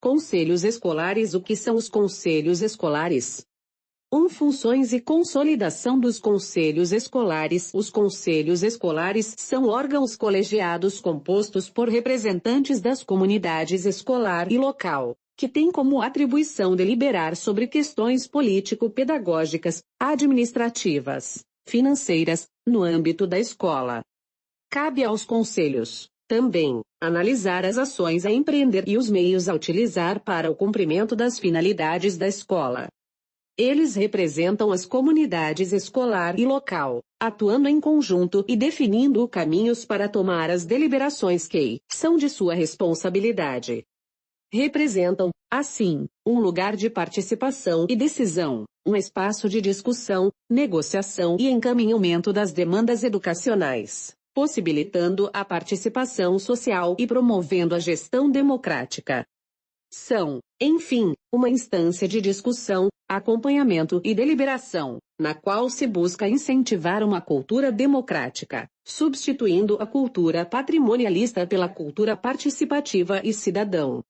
Conselhos escolares. O que são os conselhos escolares? Funções e consolidação dos conselhos escolares. Os conselhos escolares são órgãos colegiados compostos por representantes das comunidades escolar e local, que têm como atribuição deliberar sobre questões político-pedagógicas, administrativas, financeiras, no âmbito da escola. Cabe aos conselhos, também, analisar as ações a empreender e os meios a utilizar para o cumprimento das finalidades da escola. Eles representam as comunidades escolar e local, atuando em conjunto e definindo caminhos para tomar as deliberações que são de sua responsabilidade. Representam, assim, um lugar de participação e decisão, um espaço de discussão, negociação e encaminhamento das demandas educacionais, possibilitando a participação social e promovendo a gestão democrática. São, enfim, uma instância de discussão, acompanhamento e deliberação, na qual se busca incentivar uma cultura democrática, substituindo a cultura patrimonialista pela cultura participativa e cidadão.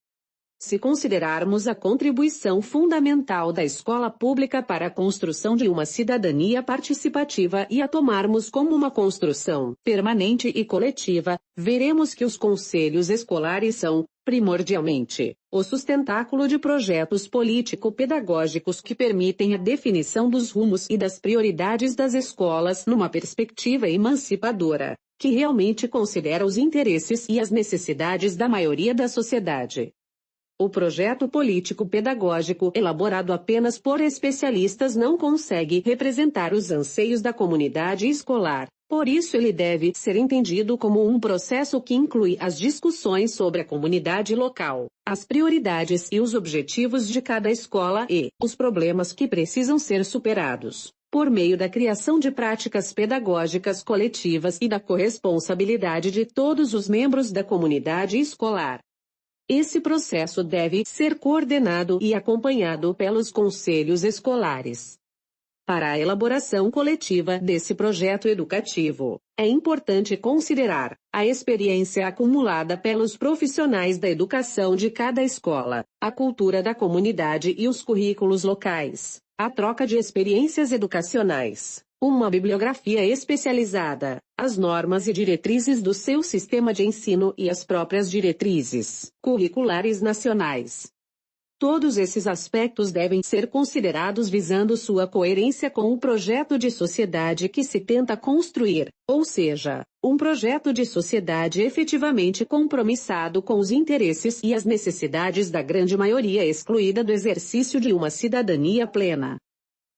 Se considerarmos a contribuição fundamental da escola pública para a construção de uma cidadania participativa e a tomarmos como uma construção permanente e coletiva, veremos que os conselhos escolares são, primordialmente, o sustentáculo de projetos político-pedagógicos que permitem a definição dos rumos e das prioridades das escolas numa perspectiva emancipadora, que realmente considera os interesses e as necessidades da maioria da sociedade. O projeto político-pedagógico elaborado apenas por especialistas não consegue representar os anseios da comunidade escolar. Por isso ele deve ser entendido como um processo que inclui as discussões sobre a comunidade local, as prioridades e os objetivos de cada escola e os problemas que precisam ser superados, por meio da criação de práticas pedagógicas coletivas e da corresponsabilidade de todos os membros da comunidade escolar. Esse processo deve ser coordenado e acompanhado pelos conselhos escolares. Para a elaboração coletiva desse projeto educativo, é importante considerar a experiência acumulada pelos profissionais da educação de cada escola, a cultura da comunidade e os currículos locais, a troca de experiências educacionais, uma bibliografia especializada, as normas e diretrizes do seu sistema de ensino e as próprias diretrizes curriculares nacionais. Todos esses aspectos devem ser considerados visando sua coerência com o projeto de sociedade que se tenta construir, ou seja, um projeto de sociedade efetivamente compromissado com os interesses e as necessidades da grande maioria excluída do exercício de uma cidadania plena.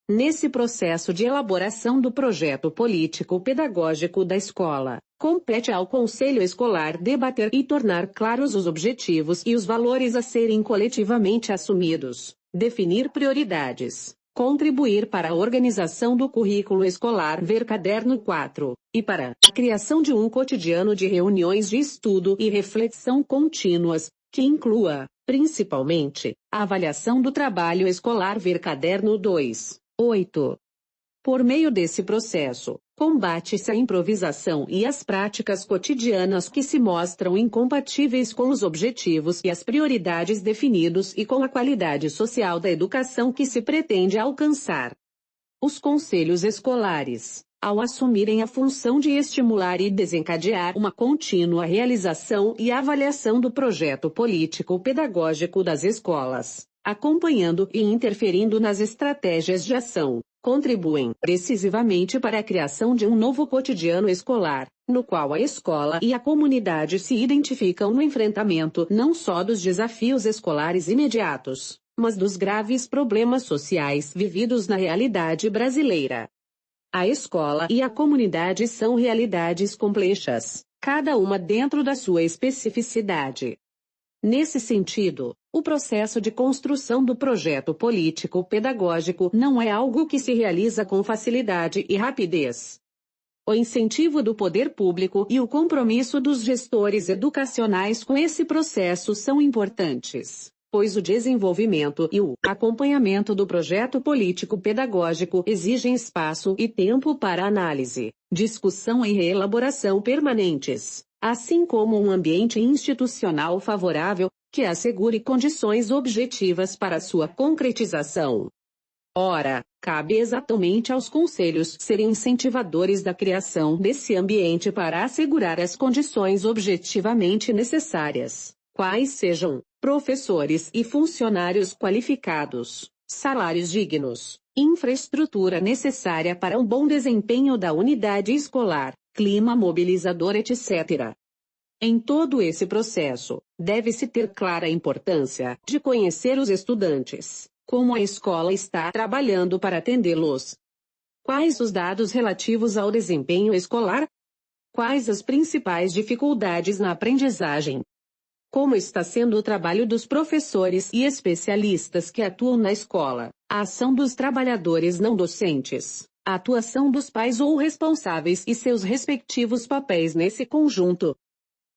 Nesse processo de elaboração do projeto político-pedagógico da escola, compete ao Conselho Escolar debater e tornar claros os objetivos e os valores a serem coletivamente assumidos, definir prioridades, contribuir para a organização do currículo escolar ver Caderno 4, e para a criação de um cotidiano de reuniões de estudo e reflexão contínuas, que inclua, principalmente, a avaliação do trabalho escolar ver Caderno 2. 8. Por meio desse processo, combate-se a improvisação e as práticas cotidianas que se mostram incompatíveis com os objetivos e as prioridades definidos e com a qualidade social da educação que se pretende alcançar. Os conselhos escolares, ao assumirem a função de estimular e desencadear uma contínua realização e avaliação do projeto político-pedagógico das escolas, acompanhando e interferindo nas estratégias de ação, contribuem decisivamente para a criação de um novo cotidiano escolar, no qual a escola e a comunidade se identificam no enfrentamento não só dos desafios escolares imediatos, mas dos graves problemas sociais vividos na realidade brasileira. A escola e a comunidade são realidades complexas, cada uma dentro da sua especificidade. Nesse sentido, o processo de construção do projeto político-pedagógico não é algo que se realiza com facilidade e rapidez. O incentivo do poder público e o compromisso dos gestores educacionais com esse processo são importantes, pois o desenvolvimento e o acompanhamento do projeto político-pedagógico exigem espaço e tempo para análise, discussão e reelaboração permanentes, assim como um ambiente institucional favorável, que assegure condições objetivas para sua concretização. Ora, cabe exatamente aos conselhos serem incentivadores da criação desse ambiente para assegurar as condições objetivamente necessárias, quais sejam professores e funcionários qualificados, salários dignos, infraestrutura necessária para um bom desempenho da unidade escolar, clima mobilizador, etc. Em todo esse processo, deve-se ter clara a importância de conhecer os estudantes, como a escola está trabalhando para atendê-los. Quais os dados relativos ao desempenho escolar? Quais as principais dificuldades na aprendizagem? Como está sendo o trabalho dos professores e especialistas que atuam na escola, a ação dos trabalhadores não docentes, a atuação dos pais ou responsáveis e seus respectivos papéis nesse conjunto?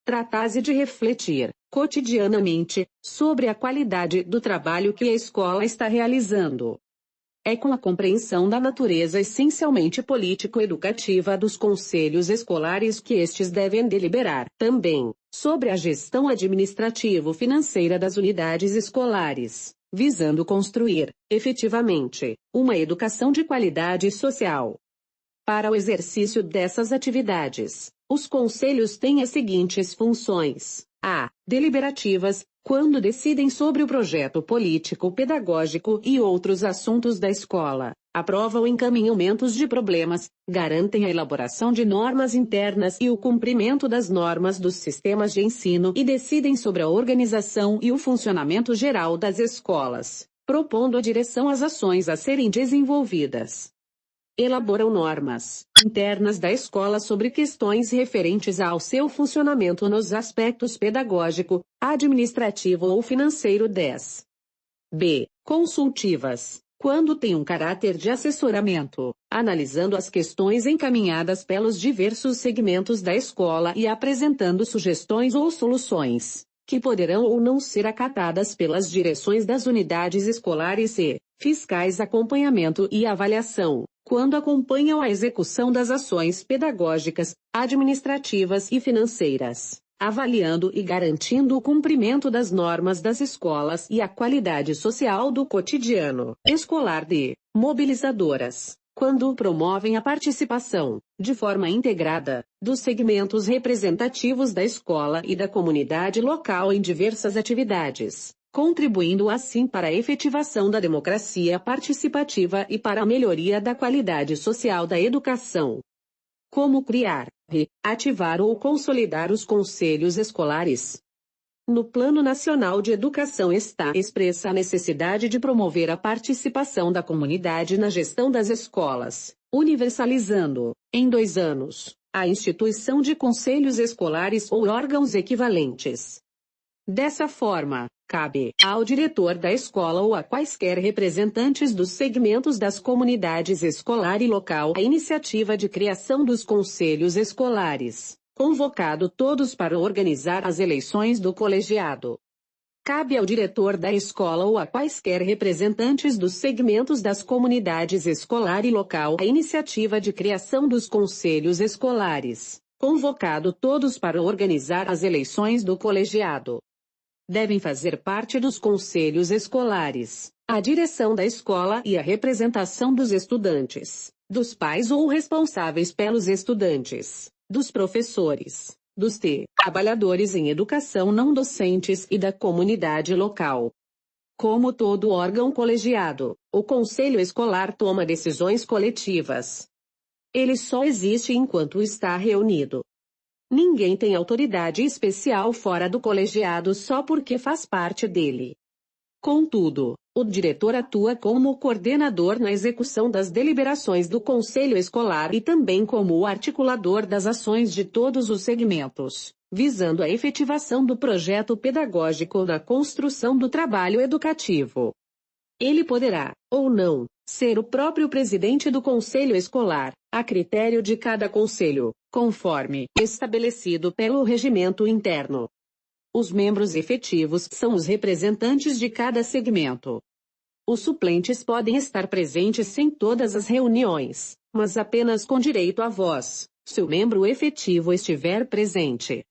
Trata-se de refletir, cotidianamente, sobre a qualidade do trabalho que a escola está realizando. É com a compreensão da natureza essencialmente político-educativa dos conselhos escolares que estes devem deliberar, também, sobre a gestão administrativo-financeira das unidades escolares, visando construir, efetivamente, uma educação de qualidade social. Para o exercício dessas atividades, os conselhos têm as seguintes funções: a. Deliberativas, quando decidem sobre o projeto político-pedagógico e outros assuntos da escola, aprovam encaminhamentos de problemas, garantem a elaboração de normas internas e o cumprimento das normas dos sistemas de ensino e decidem sobre a organização e o funcionamento geral das escolas, propondo a direção às ações a serem desenvolvidas. Elaboram normas internas da escola sobre questões referentes ao seu funcionamento nos aspectos pedagógico, administrativo ou financeiro. 10. B. Consultivas, quando tem um caráter de assessoramento, analisando as questões encaminhadas pelos diversos segmentos da escola e apresentando sugestões ou soluções, que poderão ou não ser acatadas pelas direções das unidades escolares. E. Fiscais, acompanhamento e avaliação, quando acompanham a execução das ações pedagógicas, administrativas e financeiras, avaliando e garantindo o cumprimento das normas das escolas e a qualidade social do cotidiano escolar. D. Mobilizadoras, quando promovem a participação, de forma integrada, dos segmentos representativos da escola e da comunidade local em diversas atividades, contribuindo assim para a efetivação da democracia participativa e para a melhoria da qualidade social da educação. Como criar, reativar ou consolidar os conselhos escolares? No Plano Nacional de Educação está expressa a necessidade de promover a participação da comunidade na gestão das escolas, universalizando, em 2 anos, a instituição de conselhos escolares ou órgãos equivalentes. Dessa forma, cabe ao diretor da escola ou a quaisquer representantes dos segmentos das comunidades escolar e local a iniciativa de criação dos conselhos escolares, convocado todos para organizar as eleições do colegiado. Cabe ao diretor da escola ou a quaisquer representantes dos segmentos das comunidades escolar e local a iniciativa de criação dos conselhos escolares, convocado todos para organizar as eleições do colegiado. Devem fazer parte dos conselhos escolares a direção da escola e a representação dos estudantes, dos pais ou responsáveis pelos estudantes, dos professores, dos trabalhadores em educação não docentes e da comunidade local. Como todo órgão colegiado, o conselho escolar toma decisões coletivas. Ele só existe enquanto está reunido. Ninguém tem autoridade especial fora do colegiado só porque faz parte dele. Contudo, o diretor atua como coordenador na execução das deliberações do conselho escolar e também como o articulador das ações de todos os segmentos, visando a efetivação do projeto pedagógico na construção do trabalho educativo. Ele poderá, ou não, ser o próprio presidente do conselho escolar, a critério de cada conselho, conforme estabelecido pelo regimento interno. Os membros efetivos são os representantes de cada segmento. Os suplentes podem estar presentes em todas as reuniões, mas apenas com direito à voz, se o membro efetivo estiver presente.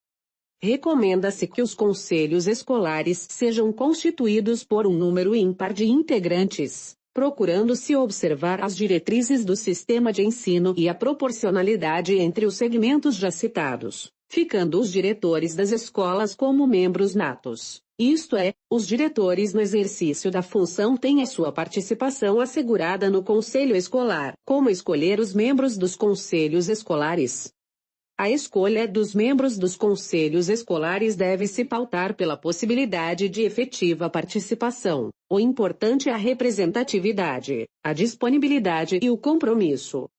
Recomenda-se que os conselhos escolares sejam constituídos por um número ímpar de integrantes, procurando-se observar as diretrizes do sistema de ensino e a proporcionalidade entre os segmentos já citados, ficando os diretores das escolas como membros natos. Isto é, os diretores no exercício da função têm a sua participação assegurada no conselho escolar. Como escolher os membros dos conselhos escolares? A escolha dos membros dos conselhos escolares deve se pautar pela possibilidade de efetiva participação. O importante é a representatividade, a disponibilidade e o compromisso.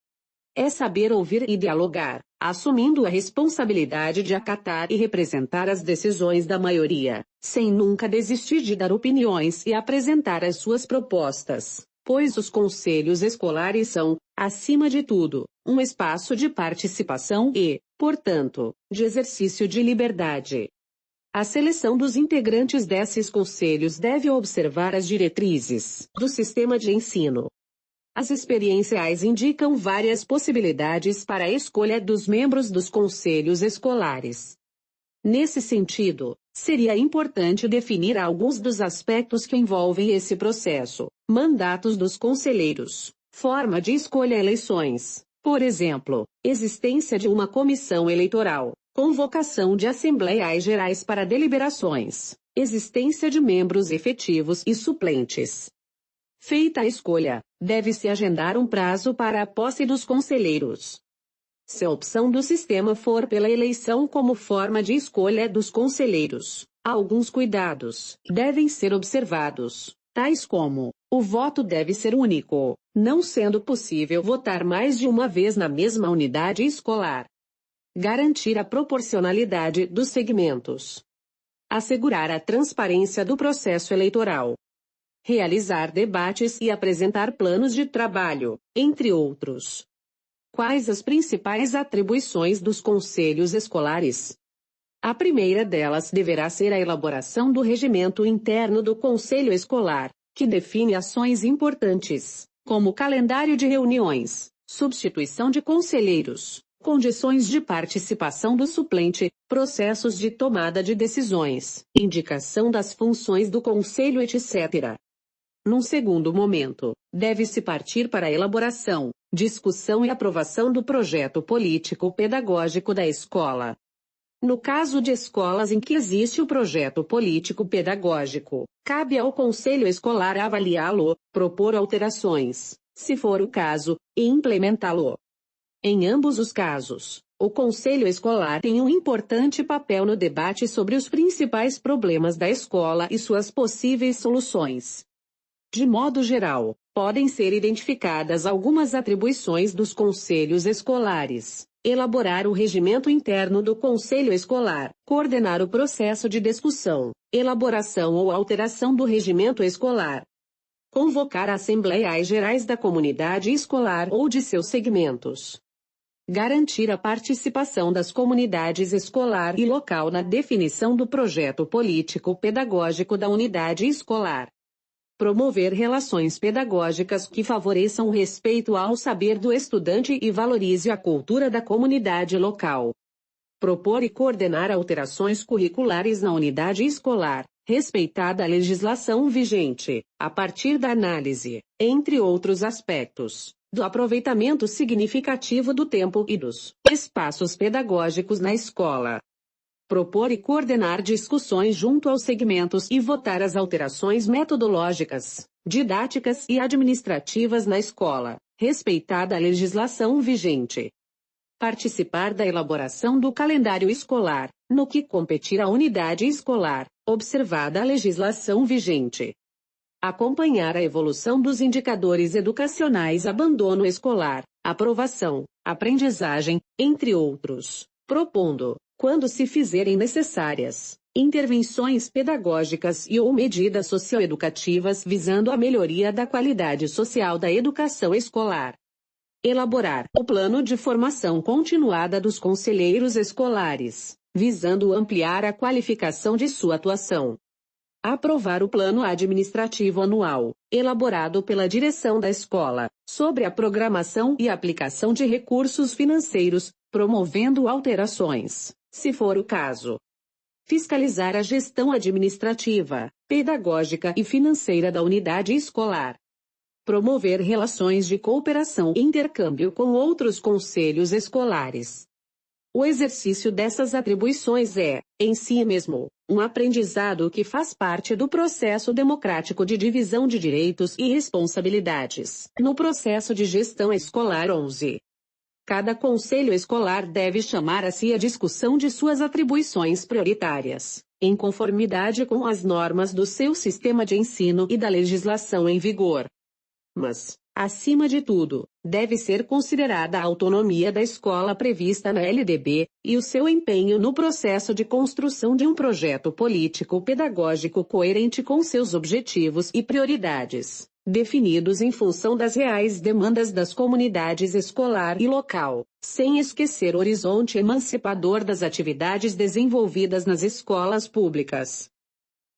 É saber ouvir e dialogar, assumindo a responsabilidade de acatar e representar as decisões da maioria, sem nunca desistir de dar opiniões e apresentar as suas propostas, pois os conselhos escolares são, acima de tudo, um espaço de participação e, portanto, de exercício de liberdade. A seleção dos integrantes desses conselhos deve observar as diretrizes do sistema de ensino. As experienciais indicam várias possibilidades para a escolha dos membros dos conselhos escolares. Nesse sentido, seria importante definir alguns dos aspectos que envolvem esse processo: mandatos dos conselheiros, forma de escolha e eleições, por exemplo, existência de uma comissão eleitoral, convocação de assembleias gerais para deliberações, existência de membros efetivos e suplentes. Feita a escolha, deve-se agendar um prazo para a posse dos conselheiros. Se a opção do sistema for pela eleição como forma de escolha dos conselheiros, alguns cuidados devem ser observados, tais como: o voto deve ser único, não sendo possível votar mais de uma vez na mesma unidade escolar. Garantir a proporcionalidade dos segmentos. Assegurar a transparência do processo eleitoral. Realizar debates e apresentar planos de trabalho, entre outros. Quais as principais atribuições dos conselhos escolares? A primeira delas deverá ser a elaboração do regimento interno do conselho escolar, que define ações importantes, como calendário de reuniões, substituição de conselheiros, condições de participação do suplente, processos de tomada de decisões, indicação das funções do conselho, etc. Num segundo momento, deve-se partir para a elaboração, discussão e aprovação do projeto político-pedagógico da escola. No caso de escolas em que existe o projeto político-pedagógico, cabe ao conselho escolar avaliá-lo, propor alterações, se for o caso, e implementá-lo. Em ambos os casos, o conselho escolar tem um importante papel no debate sobre os principais problemas da escola e suas possíveis soluções. De modo geral, podem ser identificadas algumas atribuições dos conselhos escolares: elaborar o regimento interno do conselho escolar, coordenar o processo de discussão, elaboração ou alteração do regimento escolar, convocar assembleias gerais da comunidade escolar ou de seus segmentos, garantir a participação das comunidades escolar e local na definição do projeto político-pedagógico da unidade escolar, promover relações pedagógicas que favoreçam o respeito ao saber do estudante e valorize a cultura da comunidade local. Propor e coordenar alterações curriculares na unidade escolar, respeitada a legislação vigente, a partir da análise, entre outros aspectos, do aproveitamento significativo do tempo e dos espaços pedagógicos na escola. Propor e coordenar discussões junto aos segmentos e votar as alterações metodológicas, didáticas e administrativas na escola, respeitada a legislação vigente. Participar da elaboração do calendário escolar, no que competir à unidade escolar, observada a legislação vigente. Acompanhar a evolução dos indicadores educacionais, abandono escolar, aprovação, aprendizagem, entre outros, propondo, quando se fizerem necessárias, intervenções pedagógicas e ou medidas socioeducativas visando a melhoria da qualidade social da educação escolar. Elaborar o plano de formação continuada dos conselheiros escolares, visando ampliar a qualificação de sua atuação. Aprovar o plano administrativo anual, elaborado pela direção da escola, sobre a programação e aplicação de recursos financeiros, promovendo alterações, se for o caso. fiscalizar a gestão administrativa, pedagógica e financeira da unidade escolar, promover relações de cooperação e intercâmbio com outros conselhos escolares. O exercício dessas atribuições é, em si mesmo, um aprendizado que faz parte do processo democrático de divisão de direitos e responsabilidades. No processo de gestão escolar 11. Cada conselho escolar deve chamar a si a discussão de suas atribuições prioritárias, em conformidade com as normas do seu sistema de ensino e da legislação em vigor. Mas, acima de tudo, deve ser considerada a autonomia da escola prevista na LDB, e o seu empenho no processo de construção de um projeto político-pedagógico coerente com seus objetivos e prioridades, definidos em função das reais demandas das comunidades escolar e local, sem esquecer o horizonte emancipador das atividades desenvolvidas nas escolas públicas.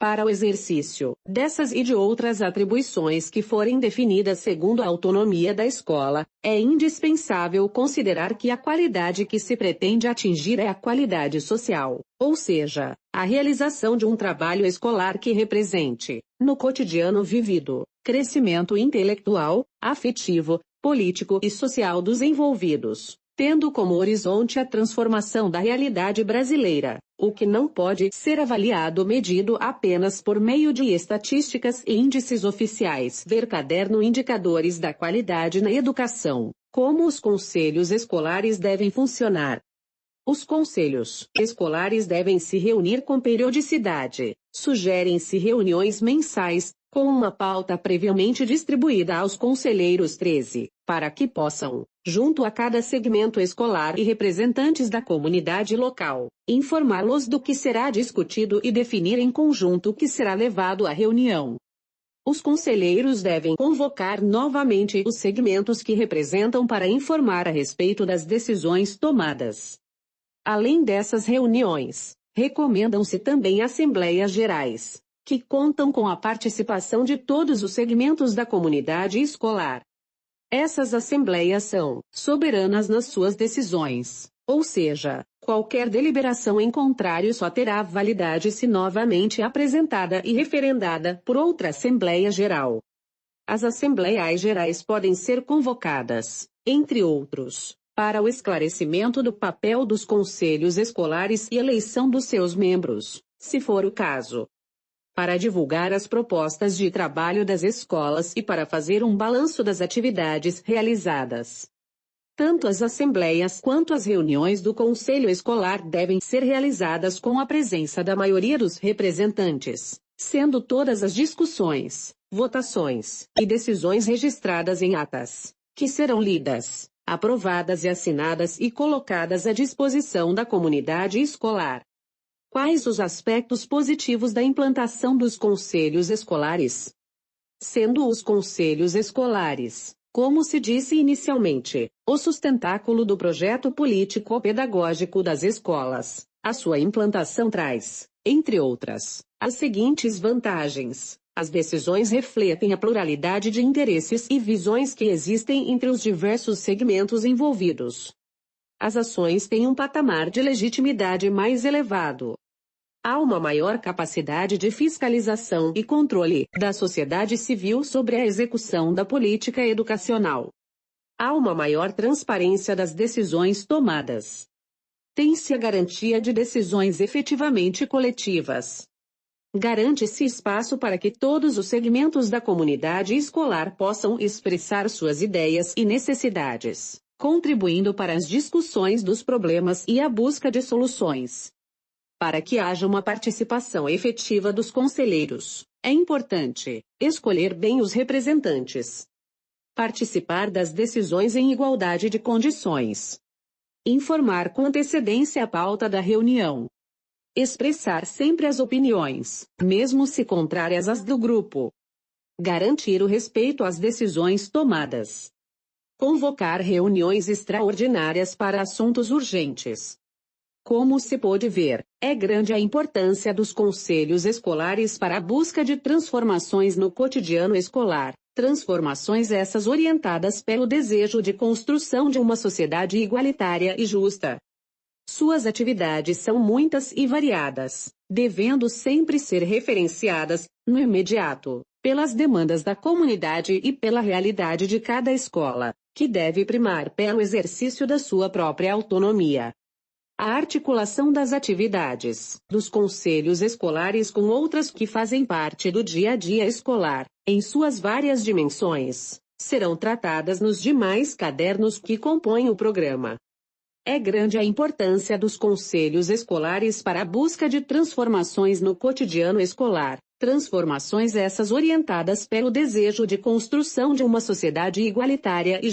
Para o exercício dessas e de outras atribuições que forem definidas segundo a autonomia da escola, é indispensável considerar que a qualidade que se pretende atingir é a qualidade social, ou seja, a realização de um trabalho escolar que represente, no cotidiano vivido, crescimento intelectual, afetivo, político e social dos envolvidos, tendo como horizonte a transformação da realidade brasileira, o que não pode ser avaliado ou medido apenas por meio de estatísticas e índices oficiais. Ver caderno Indicadores da Qualidade na Educação. Como os conselhos escolares devem funcionar. Os conselhos escolares devem se reunir com periodicidade. Sugerem-se reuniões mensais, com uma pauta previamente distribuída aos conselheiros 13, para que possam, junto a cada segmento escolar e representantes da comunidade local, informá-los do que será discutido e definir em conjunto o que será levado à reunião. Os conselheiros devem convocar novamente os segmentos que representam para informar a respeito das decisões tomadas. Além dessas reuniões, recomendam-se também assembleias gerais, que contam com a participação de todos os segmentos da comunidade escolar. Essas assembleias são soberanas nas suas decisões, ou seja, qualquer deliberação em contrário só terá validade se novamente apresentada e referendada por outra Assembleia Geral. As Assembleias Gerais podem ser convocadas, entre outros, para o esclarecimento do papel dos conselhos escolares e eleição dos seus membros, se for o caso, para divulgar as propostas de trabalho das escolas e para fazer um balanço das atividades realizadas. Tanto as assembleias quanto as reuniões do conselho escolar devem ser realizadas com a presença da maioria dos representantes, sendo todas as discussões, votações e decisões registradas em atas, que serão lidas, aprovadas e assinadas e colocadas à disposição da comunidade escolar. Quais os aspectos positivos da implantação dos conselhos escolares? Sendo os conselhos escolares, como se disse inicialmente, o sustentáculo do projeto político-pedagógico das escolas, a sua implantação traz, entre outras, as seguintes vantagens. As decisões refletem a pluralidade de interesses e visões que existem entre os diversos segmentos envolvidos. As ações têm um patamar de legitimidade mais elevado. Há uma maior capacidade de fiscalização e controle da sociedade civil sobre a execução da política educacional. Há uma maior transparência das decisões tomadas. Tem-se a garantia de decisões efetivamente coletivas. Garante-se espaço para que todos os segmentos da comunidade escolar possam expressar suas ideias e necessidades, contribuindo para as discussões dos problemas e a busca de soluções. Para que haja uma participação efetiva dos conselheiros, é importante escolher bem os representantes. Participar das decisões em igualdade de condições. Informar com antecedência a pauta da reunião. Expressar sempre as opiniões, mesmo se contrárias às do grupo. Garantir o respeito às decisões tomadas. Convocar reuniões extraordinárias para assuntos urgentes. Como se pôde ver, é grande a importância dos conselhos escolares para a busca de transformações no cotidiano escolar, transformações essas orientadas pelo desejo de construção de uma sociedade igualitária e justa. Suas atividades são muitas e variadas, devendo sempre ser referenciadas, no imediato, pelas demandas da comunidade e pela realidade de cada escola, que deve primar pelo exercício da sua própria autonomia. A articulação das atividades dos conselhos escolares com outras que fazem parte do dia a dia escolar, em suas várias dimensões, serão tratadas nos demais cadernos que compõem o programa. É grande a importância dos conselhos escolares para a busca de transformações no cotidiano escolar, transformações essas orientadas pelo desejo de construção de uma sociedade igualitária e